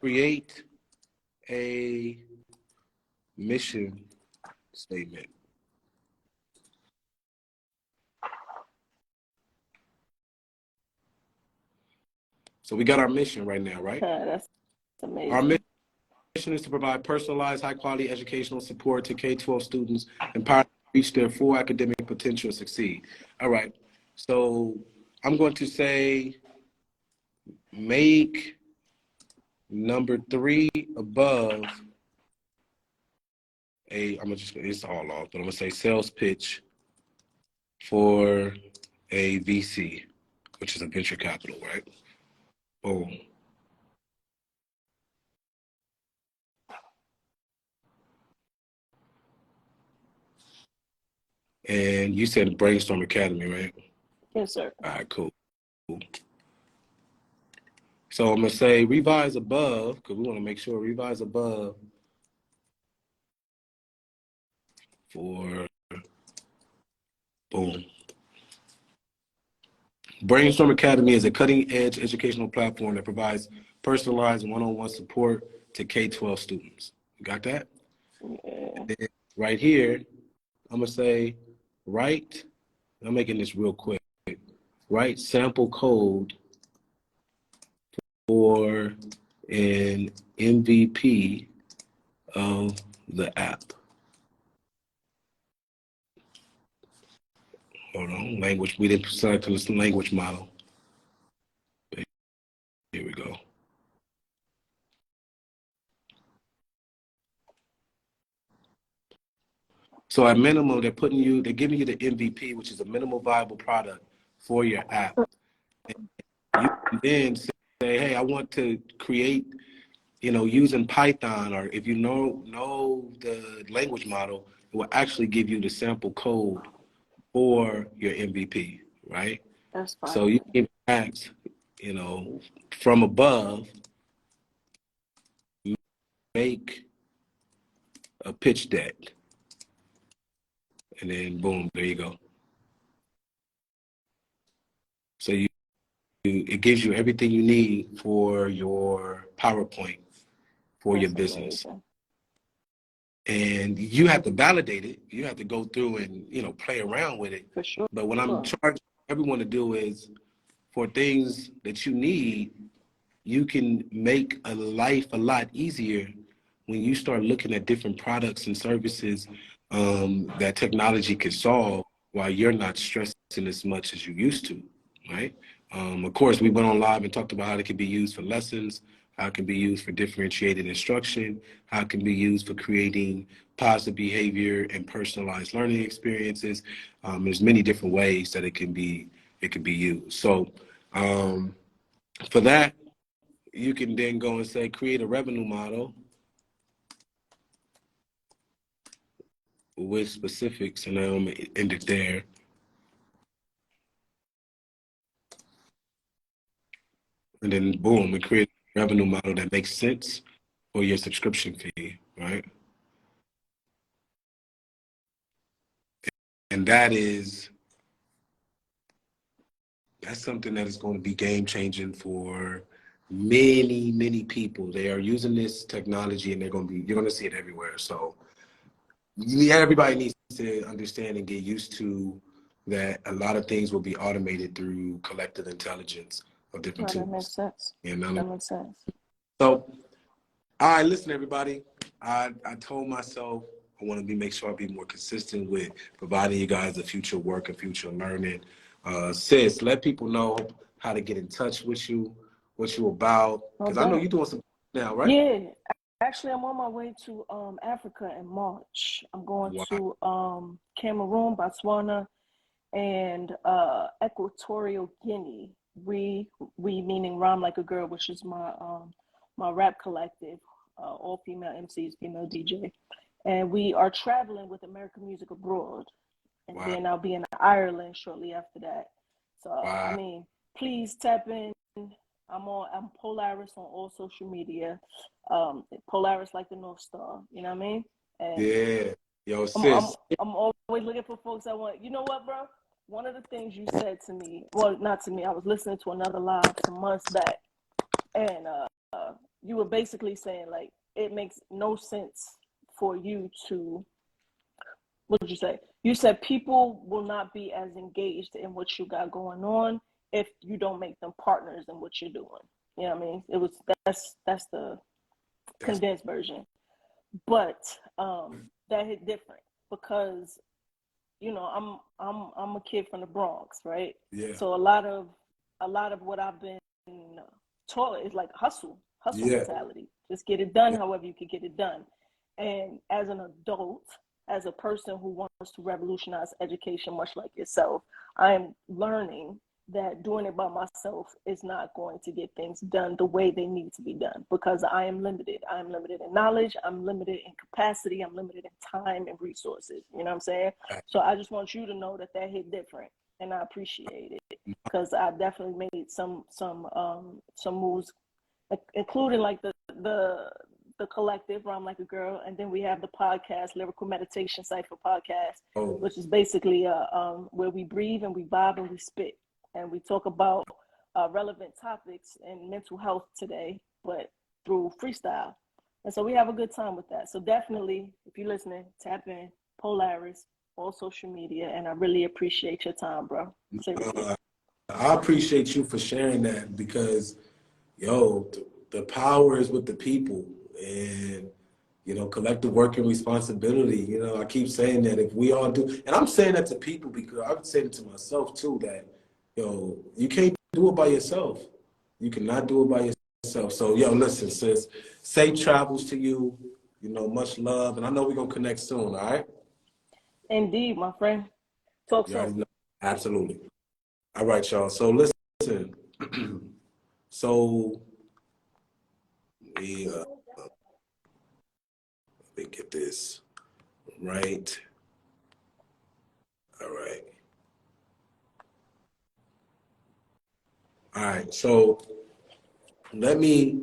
create a mission statement. So we got our mission right now, right? That's Our amazing. mission is to provide personalized, high-quality educational support to K-12 students, empower them to reach their full academic potential and succeed. All right. So I'm going to say make number 3 above it's all off, but I'm gonna say sales pitch for a VC, which is a venture capital, right? Boom. And you said Brainstorm Academy, right? Yes, sir. All right, cool. So I'm gonna say revise above, because we want to make sure revise above for boom. Brainstorm Academy is a cutting-edge educational platform that provides personalized one-on-one support to K-12 students. You got that? Yeah. Right here, I'm gonna say write. I'm making this real quick. Write sample code for an MVP of the app. Hold on, language. We didn't select this language model. Here we go. So at minimum, they're giving you the MVP, which is a minimal viable product for your app. And you can then say, hey, I want to create, using Python, or if you know the language model, it will actually give you the sample code for your MVP, right? That's So fine. you can ask, from above, make a pitch deck, and then boom, there you go. So it gives you everything you need for your PowerPoint for your That's business. amazing. And you have to validate it. You have to go through and, play around with it. For sure. But what I'm charging everyone to do is for things that you need, you can make a life a lot easier when you start looking at different products and services that technology can solve while you're not stressing as much as you used to, right? Of course, we went on live and talked about how it can be used for lessons, how it can be used for differentiated instruction, how it can be used for creating positive behavior and personalized learning experiences. There's many different ways that it can be used. So for that, you can then go and say create a revenue model with specifics, and I'm gonna end it there. And then boom, we create a revenue model that makes sense for your subscription fee, right? And that's something that is going to be game changing for many, many people. They are using this technology and you're going to see it everywhere. So everybody needs to understand and get used to that a lot of things will be automated through collective intelligence of different No, that tools. makes sense. And That makes sense. so, all right, listen, everybody. I told myself I want to make sure I be more consistent with providing you guys the future work and future learning. Sis, let people know how to get in touch with you, what you about, because I know you're doing some now, right? Yeah. Actually, I'm on my way to Africa in March. I'm going Wow. to Cameroon, Botswana, and Equatorial Guinea. We meaning Rhyme Like a Girl, which is my rap collective, all female MCs, female DJ, and we are traveling with American Music Abroad, and Wow. then I'll be in Ireland shortly after that. So Wow. I mean, please tap in. I'm Polaris on all social media. Polaris like the North Star. You know what I mean? And Yeah. Yo, I'm, I'm sis. I'm always looking for folks I want. You know what, bro? One of the things you said to me, well, not to me. I was listening to another live some months back, and you were basically saying like it makes no sense for you to. What did you say? You said people will not be as engaged in what you got going on if you don't make them partners in what you're doing. You know what I mean? It was that's the condensed version. But that hit different because I'm a kid from the Bronx, right? Yeah. So a lot of what I've been taught is like hustle mentality. Just get it done however you can get it done. And as an adult, as a person who wants to revolutionize education, much like yourself, I am learning that doing it by myself is not going to get things done the way they need to be done because I am limited. I'm limited in knowledge, I'm limited in capacity, I'm limited in time and resources. You know what I'm saying? So I just want you to know that hit different, and I appreciate it because I definitely made some moves, including like the collective Rhyme Like a Girl, and then we have the podcast Lyrical Meditation Cipher podcast, which is basically where we breathe and we vibe and we spit and we talk about relevant topics in mental health today, but through freestyle. And so we have a good time with that. So definitely, if you're listening, tap in, Polaris, all social media, and I really appreciate your time, bro. Seriously. I appreciate you for sharing that because, the power is with the people, and collective working responsibility. I keep saying that if we all do, and I'm saying that to people because I'm saying it to myself too, that you can't do it by yourself. You cannot do it by yourself. So listen, sis, safe travels to you. Much love, and I know we're gonna connect soon. All right. Indeed, my friend. Talk soon. Absolutely. All right, y'all. So listen. So let me get this right. All right. All right. So let me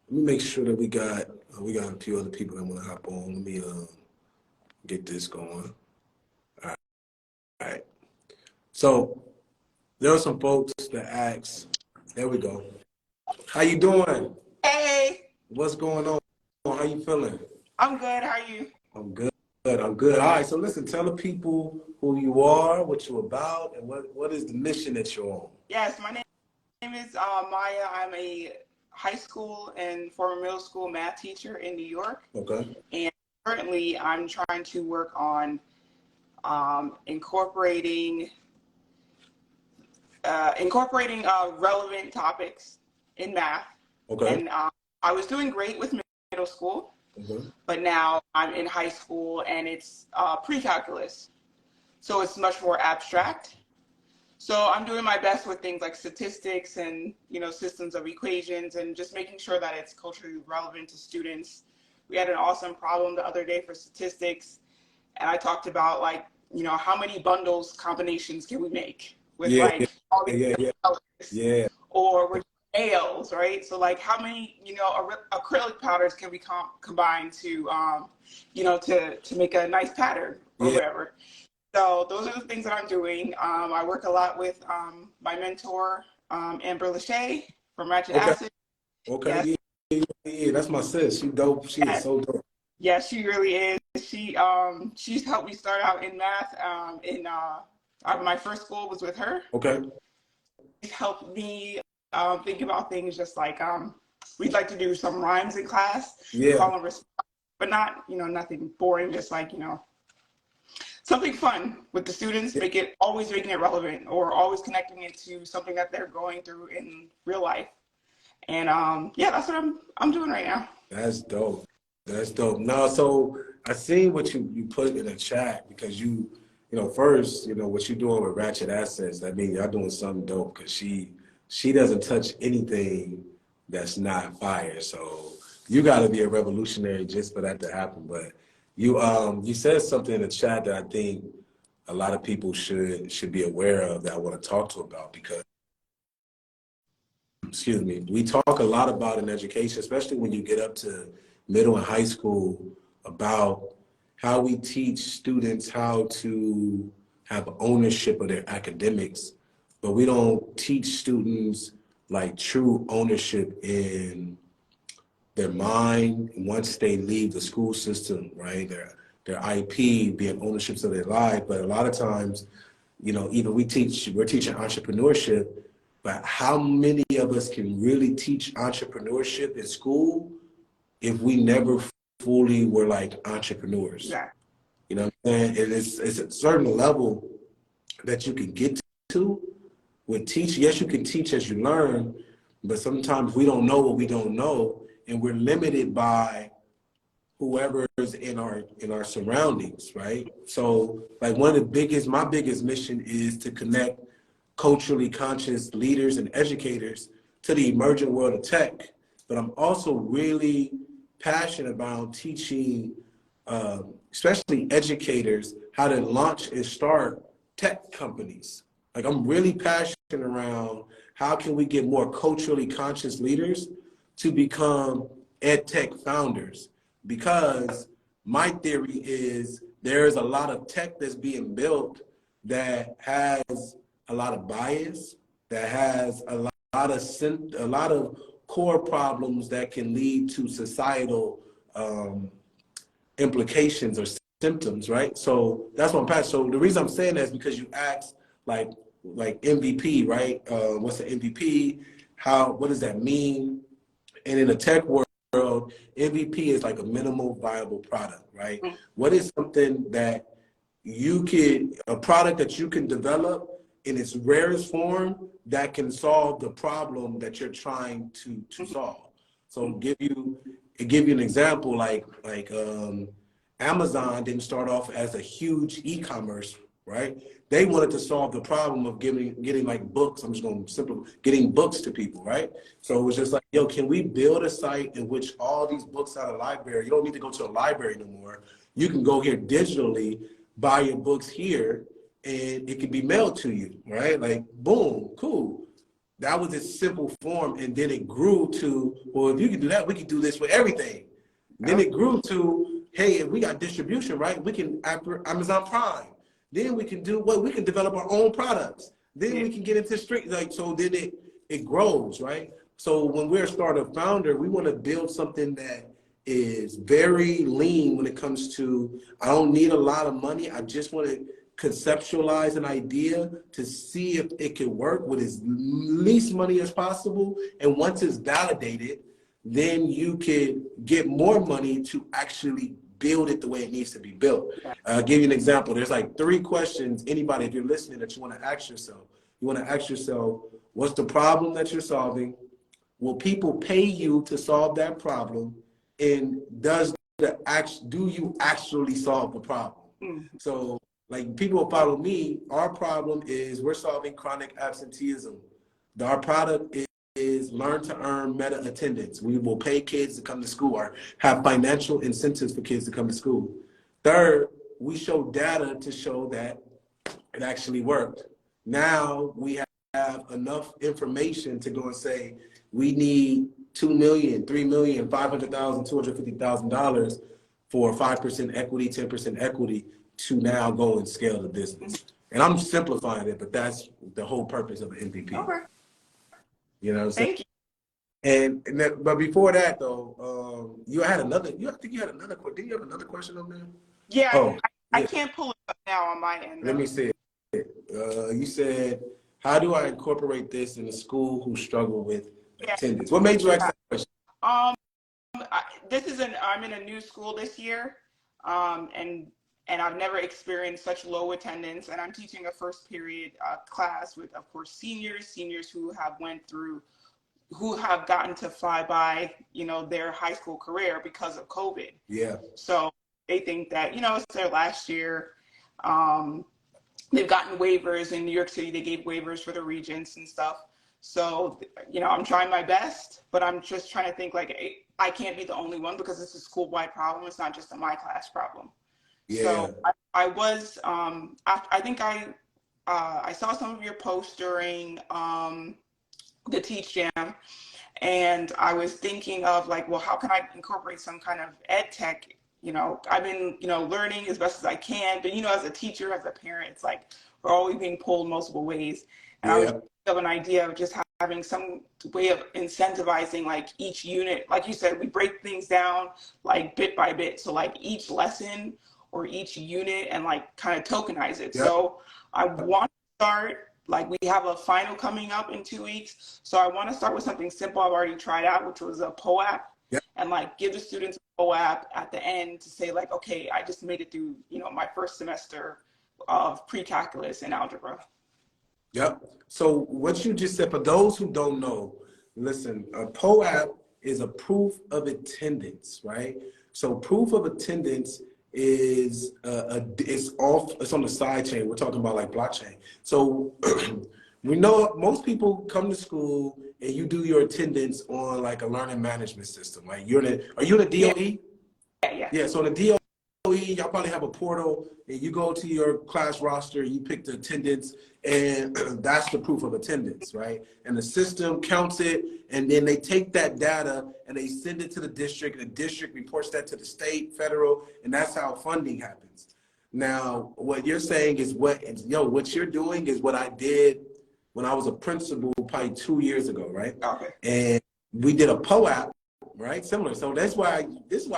make sure that we got a few other people that want to hop on. Let me get this going. All right. So there are some folks that ask. There we go. How you doing? Hey. What's going on? How you feeling? I'm good. How are you? I'm good. I'm good. All right. So listen, tell the people who you are, what you're about, and what is the mission that you're on. Yes, my name is Maya. I'm a high school and former middle school math teacher in New York. Okay. And currently, I'm trying to work on incorporating relevant topics in math. Okay. And I was doing great with middle school, but now I'm in high school and it's pre-calculus. So it's much more abstract. So I'm doing my best with things like statistics and, systems of equations and just making sure that it's culturally relevant to students. We had an awesome problem the other day for statistics. And I talked about how many bundles combinations can we make with all these colors, or with nails, right? So how many, acrylic powders can we combine to, to make a nice pattern or whatever. So those are the things that I'm doing. I work a lot with my mentor, Amber Lachey from Ratchet Acid. Okay. Yes. Yeah, that's my sis. She dope. She is so dope. Yeah, she really is. She's helped me start out in math. My first school was with her. Okay. She's helped me think about things just like we'd like to do some rhymes in class. Yeah. Call and response, but not nothing boring. Just something fun with the students, always making it relevant or always connecting it to something that they're going through in real life. And that's what I'm doing right now. That's dope. That's dope. No, so I seen what you put in the chat because first, what you're doing with Ratchet Assets, that means y'all doing something dope because she doesn't touch anything that's not fire. So you got to be a revolutionary just for that to happen. But you said something in the chat that I think a lot of people should be aware of that I want to talk to about because, we talk a lot about in education, especially when you get up to middle and high school, about how we teach students how to have ownership of their academics, but we don't teach students true ownership in their mind once they leave the school system, right? Their IP, being ownerships of their life. But a lot of times, even we're teaching entrepreneurship, but how many of us can really teach entrepreneurship in school if we never fully were like entrepreneurs. Yeah. You know what I'm saying? It's a certain level that you can get to with teaching. Yes, you can teach as you learn, but sometimes we don't know what we don't know, and we're limited by whoever is in our surroundings, right? So like my biggest mission is to connect culturally conscious leaders and educators to the emerging world of tech. But I'm also really passionate about teaching, especially educators, how to launch and start tech companies. Like I'm really passionate around how can we get more culturally conscious leaders to become ed tech founders, because my theory is there's a lot of tech that's being built that has a lot of bias, that has a lot of core problems that can lead to societal implications or symptoms, right? So that's what I'm passionate. So the reason I'm saying that is because you asked like MVP, right? What's the MVP? What does that mean? And in the tech world, MVP is like a minimal viable product, right? What is something that a product that you can develop in its rarest form that can solve the problem that you're trying to solve? So give you an example, like Amazon didn't start off as a huge e-commerce, right? They wanted to solve the problem of getting like books. I'm just going to simplify, getting books to people, right? So it was just like, yo, can we build a site in which all these books out of the library, you don't need to go to a library no more. You can go here digitally, buy your books here, and it can be mailed to you, right? Like, boom, cool. That was its simple form, and then it grew to, well, if you can do that, we can do this with everything. Then it grew to, hey, if we got distribution, right, we can Amazon Prime. Then we can do what? We can develop our own products. Then we can get into street, like, so then it grows, right? So when we're a startup founder, we want to build something that is very lean when it comes to, I don't need a lot of money. I just want to conceptualize an idea to see if it can work with as least money as possible. And once it's validated, then you can get more money to actually build it the way it needs to be built. I'll give you an example. There's like 3 questions, anybody, if you're listening, that you want to ask yourself. You want to ask yourself, what's the problem that you're solving? Will people pay you to solve that problem? And do you actually solve the problem? So like people who follow me, our problem is we're solving chronic absenteeism. Our product is learn to earn meta attendance. We will pay kids to come to school or have financial incentives for kids to come to school. Third, we show data to show that it actually worked. Now we have enough information to go and say, we need $2 million, $3 million, $500,000, $250,000 for 5% equity, 10% equity to now go and scale the business. And I'm simplifying it, but that's the whole purpose of an MVP. Okay. You know what I'm saying? Thank you. But before that though, I think you had another question. Did you have another question on there? Yeah, Oh, I can't pull it up now on my end. Let me see it. You said, how do I incorporate this in a school who struggle with attendance? What made you ask that question? I'm in a new school this year, and I've never experienced such low attendance. And I'm teaching a first period class with, of course, seniors who have gotten to fly by, their high school career because of COVID. Yeah. So they think that, it's their last year. They've gotten waivers in New York City. They gave waivers for the regents and stuff. So, I'm trying my best, but I'm just trying to think like, I can't be the only one because it's a school-wide problem. It's not just a my class problem. Yeah. So I was, I think I saw some of your posts during the Teach Jam, and I was thinking of like, well, how can I incorporate some kind of ed tech? I've been, learning as best as I can, but as a teacher, as a parent, it's like we're always being pulled multiple ways. And I was thinking of an idea of just having some way of incentivizing like each unit. Like you said, we break things down like bit by bit. So like each lesson or each unit and like kind of tokenize it. So I want to start Like we have a final coming up in 2 weeks. So I want to start with something simple I've already tried out, which was a POAP. Yep. And like give the students a POAP at the end to say like, okay, I just made it through, my first semester of pre-calculus and algebra. Yep. So what you just said, for those who don't know, listen, a POAP is a proof of attendance, right? So proof of attendance is it's on the side chain. We're talking about like blockchain. So we know most people come to school and you do your attendance on like a learning management system. Like are you in a DOE? Yeah. Yeah. So in the DOE, y'all probably have a portal and you go to your class roster, you pick the attendance, and that's the proof of attendance, right? And the system counts it, and then they take that data and they send it to the district, and the district reports that to the state, federal, and that's how funding happens. Now, what you're saying is what you're doing is what I did when I was a principal probably 2 years ago, right? Okay. And we did a POAP, right? Similar. So this is why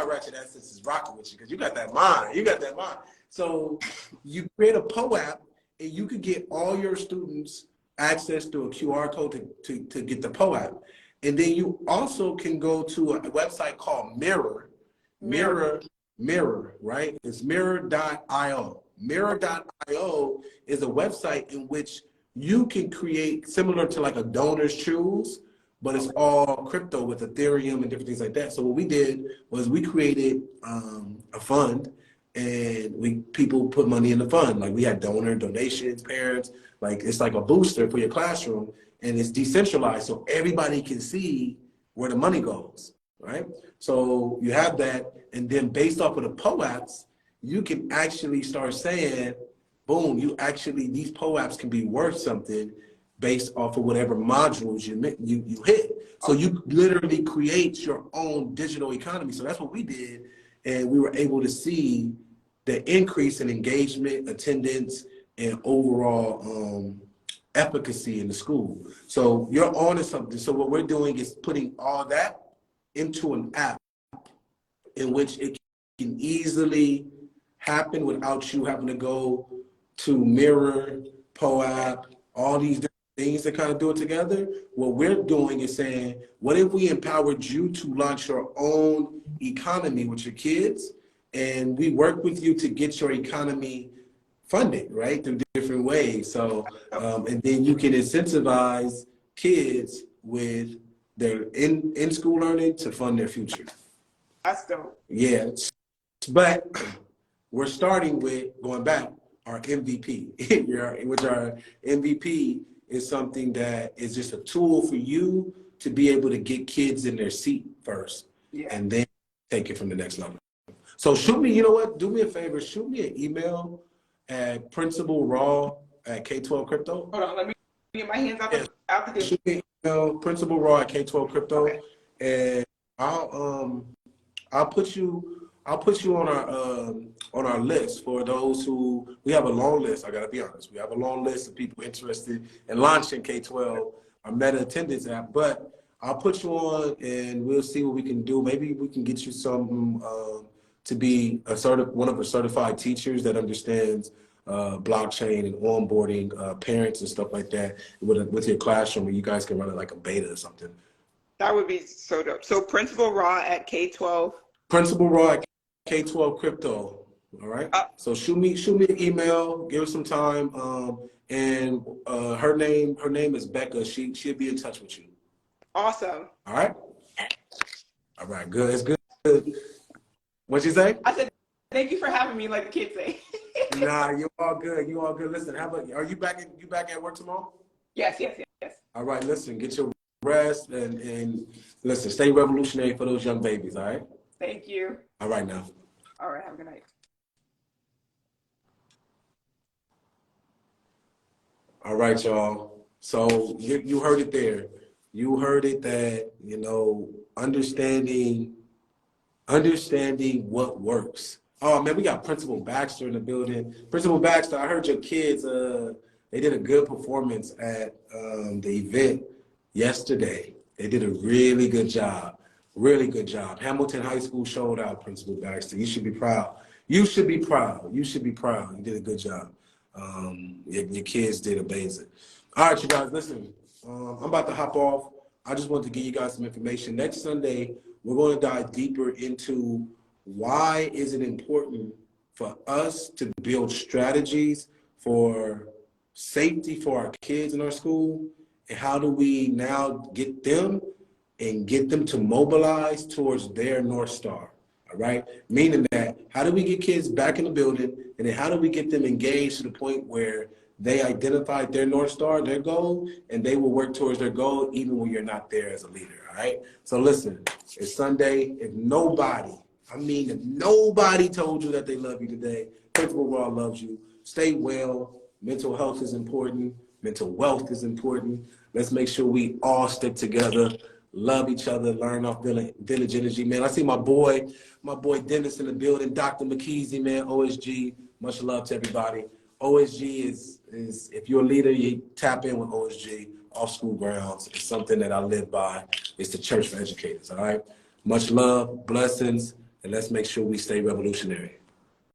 Ratchet Assets is rocking with you, because you got that mind. So you create a POAP, and you could get all your students access to a QR code to get the POAP. And then you also can go to a website called Mirror, right? It's mirror.io. Mirror.io is a website in which you can create, similar to like a donors choose, but it's all crypto with Ethereum and different things like that. So what we did was we created a fund, and people put money in the fund. Like we had donations, parents, like it's like a booster for your classroom, and it's decentralized so everybody can see where the money goes, right? So you have that, and then based off of the POAPs, you can actually start saying, boom, these POAPs can be worth something based off of whatever modules you hit. So you literally create your own digital economy. So that's what we did, and we were able to see the increase in engagement, attendance, and overall efficacy in the school. So you're on to something. So what we're doing is putting all that into an app in which it can easily happen without you having to go to Mirror, POAP, all these different things that kind of do it together. What we're doing is saying, what if we empowered you to launch your own economy with your kids, and we work with you to get your economy funded, right, through different ways. So, and then you can incentivize kids with their in-school learning to fund their future. That's dope. Yeah, but we're starting with, going back, our MVP, which our MVP is something that is just a tool for you to be able to get kids in their seat first, and then take it from the next level. So shoot me, you know what, do me a favor, shoot me an email at principalrahh@K12 Crypto. Hold on, let me get my hands out the Shoot me an email, principalrahh@K12 Crypto, okay. And I'll put you on our list for those who, we have a long list, I gotta be honest. We have a long list of people interested in launching K-12, our meta attendance app, but I'll put you on and we'll see what we can do. Maybe we can get you some to be one of the certified teachers that understands blockchain and onboarding parents and stuff like that with your classroom, where you guys can run it like a beta or something. That would be so dope. So Principal Rahh at K-12. Principal Rahh at K-12 Crypto. All right. So shoot me an email. Give us some time. And her name is Becca. She'll be in touch with you. Awesome. All right. All right. Good. It's good. What'd you say? I said, thank you for having me, like the kids say. Nah, you all good. You all good. Listen, are you back at work tomorrow? Yes. All right. Listen, get your rest and listen, stay revolutionary for those young babies. All right. Thank you. All right now. All right. Have a good night. All right, y'all. So you heard it there. You heard it that, understanding what works. Oh man, we got Principal Baxter in the building. Principal Baxter, I heard your kids, they did a good performance at the event yesterday. They did a really good job. Really good job. Hamilton High School showed out, Principal Baxter. You should be proud. You should be proud. You did a good job. Your kids did amazing. All right, you guys, listen. I'm about to hop off. I just wanted to give you guys some information. Next Sunday, we're going to dive deeper into why is it important for us to build strategies for safety for our kids in our school, and how do we now get them and get them to mobilize towards their North Star. All right. Meaning that how do we get kids back in the building, and then how do we get them engaged to the point where they identified their North Star, their goal, and they will work towards their goal even when you're not there as a leader. All right. So listen, it's Sunday. If nobody told you that they love you today, Principal Raw loves you. Stay well. Mental health is important. Mental wealth is important. Let's make sure we all stick together, love each other, learn off Village Energy, man. I see my boy Dennis in the building, Dr. McKeezy, man, OSG. Much love to everybody. OSG is if you're a leader, you tap in with OSG, off school grounds. It's something that I live by. It's the church for educators, all right? Much love, blessings, and let's make sure we stay revolutionary.